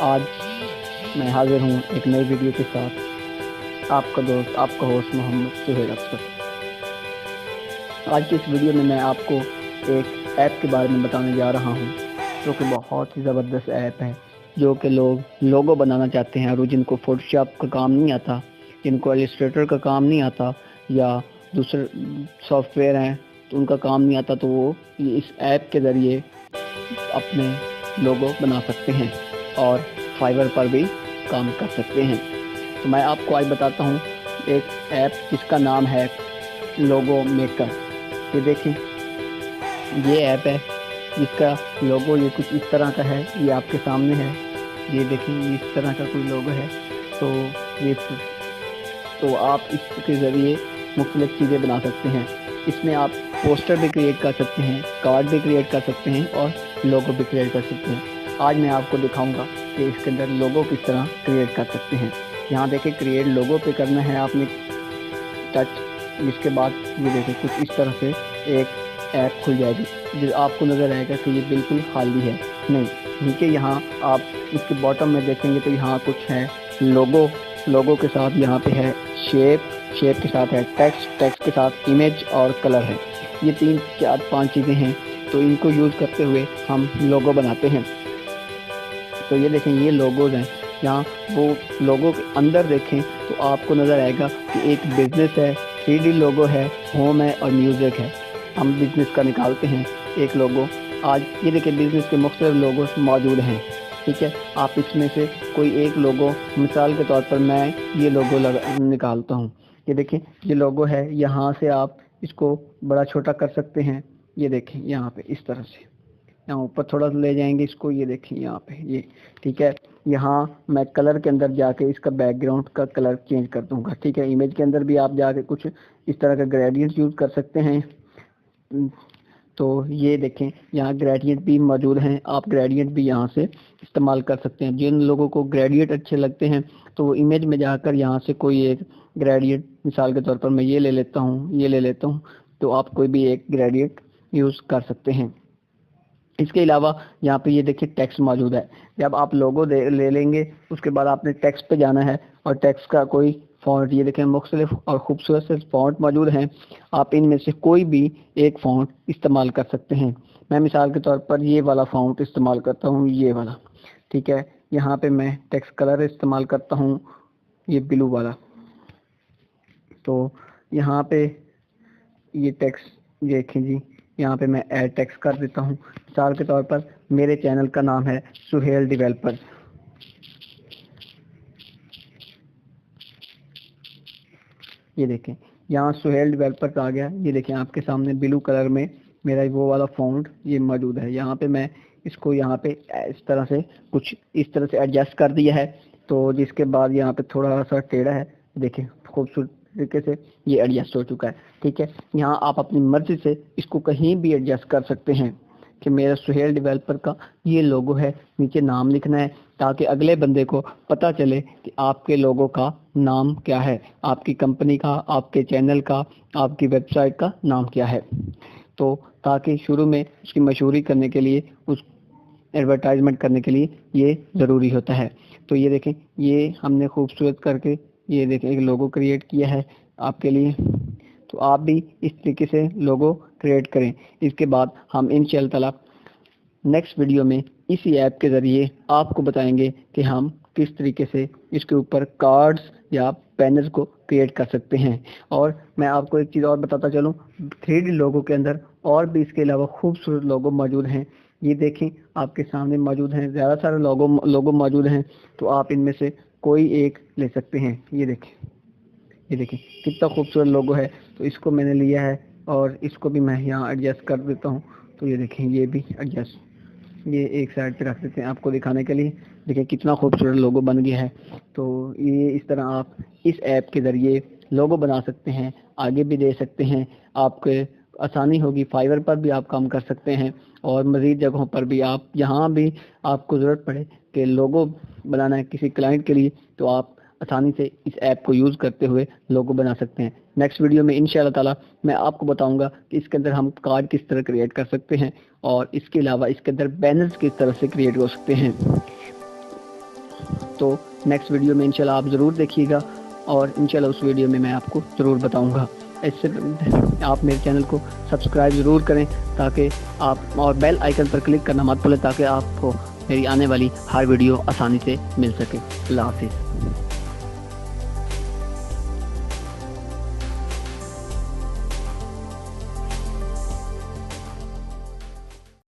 آج میں حاضر ہوں ایک نئی ویڈیو کے ساتھ، آپ کا دوست، آپ کا ہوسٹ محمد سہیل افسر۔ آج کی اس ویڈیو میں میں آپ کو ایک ایپ کے بارے میں بتانے جا رہا ہوں جو کہ بہت ہی زبردست ایپ ہے، جو کہ لوگ لوگو بنانا چاہتے ہیں اور جن کو فوٹو شاپ کا کام نہیں آتا، جن کو السٹریٹر کا کام نہیں آتا یا دوسرے سافٹ ویئر ہیں تو ان کا کام نہیں آتا، تو وہ اس ایپ کے ذریعے اپنے لوگو بنا سکتے ہیں اور فائور پر بھی کام کر سکتے ہیں۔ تو میں آپ کو آج بتاتا ہوں ایک ایپ جس کا نام ہے لوگو میکر۔ یہ دیکھیں، یہ ایپ ہے جس کا لوگو یہ کچھ اس طرح کا ہے، یہ آپ کے سامنے ہے۔ یہ دیکھیں، یہ اس طرح کا کوئی لوگو ہے۔ تو آپ اس کے ذریعے مختلف چیزیں بنا سکتے ہیں۔ اس میں آپ پوسٹر بھی کریٹ کر سکتے ہیں، کارڈ بھی کریٹ کر سکتے ہیں اور لوگو بھی کریٹ کر سکتے ہیں۔ آج میں آپ کو دکھاؤں گا کہ اس کے اندر لوگو کس طرح کریٹ کر سکتے ہیں۔ یہاں دیکھیں، کریٹ لوگو پہ کرنا ہے آپ نے ٹچ، جس کے بعد یہ دیکھیں کچھ اس طرح سے ایک ایپ کھل جائے گی، جو آپ کو نظر آئے گا کہ یہ بالکل خالی ہے نہیں۔ نیچے یہاں آپ اس کے باٹم میں دیکھیں گے تو یہاں کچھ ہے لوگو کے ساتھ یہاں پہ ہے شیپ کے ساتھ ہے ٹیکسٹ کے ساتھ امیج اور کلر ہے۔ یہ 3 4 5 چیزیں ہیں، تو ان کو یوز کرتے ہوئے ہم لوگو بناتے ہیں۔ تو یہ دیکھیں، یہ لوگوز ہیں۔ یہاں وہ لوگو کے اندر دیکھیں تو آپ کو نظر آئے گا کہ ایک بزنس ہے، 3D لوگو ہے، ہوم ہے اور میوزک ہے۔ ہم بزنس کا نکالتے ہیں ایک لوگو۔ آج یہ دیکھیں، بزنس کے مختلف لوگوز موجود ہیں، ٹھیک ہے۔ آپ اس میں سے کوئی ایک لوگو، مثال کے طور پر میں یہ لوگو نکالتا ہوں۔ یہ دیکھیں، یہ لوگو ہے، یہاں سے آپ اس کو بڑا چھوٹا کر سکتے ہیں۔ یہ دیکھیں یہاں پہ اس طرح سے، یہاں اوپر تھوڑا سا لے جائیں گے اس کو، یہ دیکھیں یہاں پہ یہ ٹھیک ہے۔ یہاں میں کلر کے اندر جا کے اس کا بیک گراؤنڈ کا کلر چینج کر دوں گا، ٹھیک ہے۔ امیج کے اندر بھی آپ جا کے کچھ اس طرح کا گریڈینٹ یوز کر سکتے ہیں۔ تو یہ دیکھیں، یہاں گریڈینٹ بھی موجود ہیں، آپ گریڈینٹ بھی یہاں سے استعمال کر سکتے ہیں۔ جن لوگوں کو گریڈینٹ اچھے لگتے ہیں تو وہ امیج میں جا کر یہاں سے کوئی ایک گریڈینٹ، مثال کے طور پر میں یہ لے لیتا ہوں، تو آپ کوئی بھی ایک گریڈینٹ یوز کر سکتے ہیں۔ اس کے علاوہ یہاں پہ یہ دیکھیں ٹیکسٹ موجود ہے۔ جب آپ لوگو لے لیں گے، اس کے بعد آپ نے ٹیکسٹ پہ جانا ہے اور ٹیکسٹ کا کوئی فونٹ، یہ دیکھیں مختلف اور خوبصورت سے فونٹ موجود ہیں۔ آپ ان میں سے کوئی بھی ایک فونٹ استعمال کر سکتے ہیں۔ میں مثال کے طور پر یہ والا فونٹ استعمال کرتا ہوں، یہ والا، ٹھیک ہے۔ یہاں پہ میں ٹیکسٹ کلر استعمال کرتا ہوں، یہ بلو والا۔ تو یہاں پہ یہ ٹیکسٹ دیکھیں جی، یہاں پہ میں ایڈ ٹیکسٹ کر دیتا ہوں۔ مثال کے طور پر میرے چینل کا نام ہے سہیل ڈیولپر۔ یہ دیکھیں یہاں سہیل ڈیولپر آ گیا۔ یہ دیکھیں آپ کے سامنے بلو کلر میں میرا وہ والا فونٹ یہ موجود ہے۔ یہاں پہ میں اس کو یہاں پہ اس طرح سے ایڈجسٹ کر دیا ہے، تو جس کے بعد یہاں پہ تھوڑا سا ٹیڑھا ہے، دیکھیں خوبصورت طریقے سے یہ ایڈجسٹ ہو چکا ہے، ٹھیک ہے۔ یہاں آپ اپنی مرضی سے اس کو کہیں بھی ایڈجسٹ کر سکتے ہیں کہ میرا سہیل ڈیولپر کا یہ لوگو ہے، نیچے نام لکھنا ہے تاکہ اگلے بندے کو پتہ چلے کہ آپ کے لوگو کا نام کیا ہے، آپ کی کمپنی کا، آپ کے چینل کا، آپ کی ویب سائٹ کا نام کیا ہے۔ تو تاکہ شروع میں اس کی مشہوری کرنے کے لیے، اس ایڈورٹائزمنٹ کرنے کے لیے یہ ضروری ہوتا ہے۔ تو یہ دیکھیں، یہ ہم نے خوبصورت کر کے یہ دیکھیں ایک لوگو کریٹ کیا ہے آپ کے لیے۔ تو آپ بھی اس طریقے سے لوگو کریٹ کریں۔ اس کے بعد ہم انشاءاللہ تعالی نیکسٹ ویڈیو میں اسی ایپ کے ذریعے آپ کو بتائیں گے کہ ہم کس طریقے سے اس کے اوپر کارڈز یا پینرز کو کریٹ کر سکتے ہیں۔ اور میں آپ کو ایک چیز اور بتاتا چلوں، 3D لوگو کے اندر اور بھی اس کے علاوہ خوبصورت لوگو موجود ہیں۔ یہ دیکھیں آپ کے سامنے موجود ہیں، زیادہ سارے لوگو موجود ہیں، تو آپ ان میں سے کوئی ایک لے سکتے ہیں۔ یہ دیکھیں کتنا خوبصورت لوگو ہے۔ تو اس کو میں نے لیا ہے اور اس کو بھی میں یہاں ایڈجسٹ کر دیتا ہوں۔ تو یہ دیکھیں، یہ بھی ایڈجسٹ، یہ ایک سائڈ پہ رکھ دیتے ہیں آپ کو دکھانے کے لیے۔ دیکھیں کتنا خوبصورت لوگو بن گیا ہے۔ تو یہ اس طرح آپ اس ایپ کے ذریعے لوگو بنا سکتے ہیں، آگے بھی دے سکتے ہیں، آپ کے آسانی ہوگی۔ فائور پر بھی آپ کام کر سکتے ہیں اور مزید جگہوں پر بھی آپ، جہاں بھی آپ کو ضرورت پڑے کہ لوگو بنانا ہے کسی کلائنٹ کے لیے، تو آپ آسانی سے اس ایپ کو یوز کرتے ہوئے لوگو بنا سکتے ہیں۔ نیکسٹ ویڈیو میں انشاءاللہ تعالی میں آپ کو بتاؤں گا کہ اس کے اندر ہم کارڈ کس طرح کریٹ کر سکتے ہیں اور اس کے علاوہ اس کے اندر بینرز کس طرح سے کریٹ ہو سکتے ہیں۔ تو نیکسٹ ویڈیو میں انشاءاللہ آپ ضرور دیکھیے گا، اور انشاءاللہ اس ویڈیو میں آپ کو ضرور بتاؤں گا۔ اس سے آپ میرے چینل کو سبسکرائب ضرور کریں تاکہ آپ، اور بیل آئیکن پر کلک کرنا مت بھولیں تاکہ آپ کو میری آنے والی ہر ویڈیو آسانی سے مل سکے۔ اللہ حافظ۔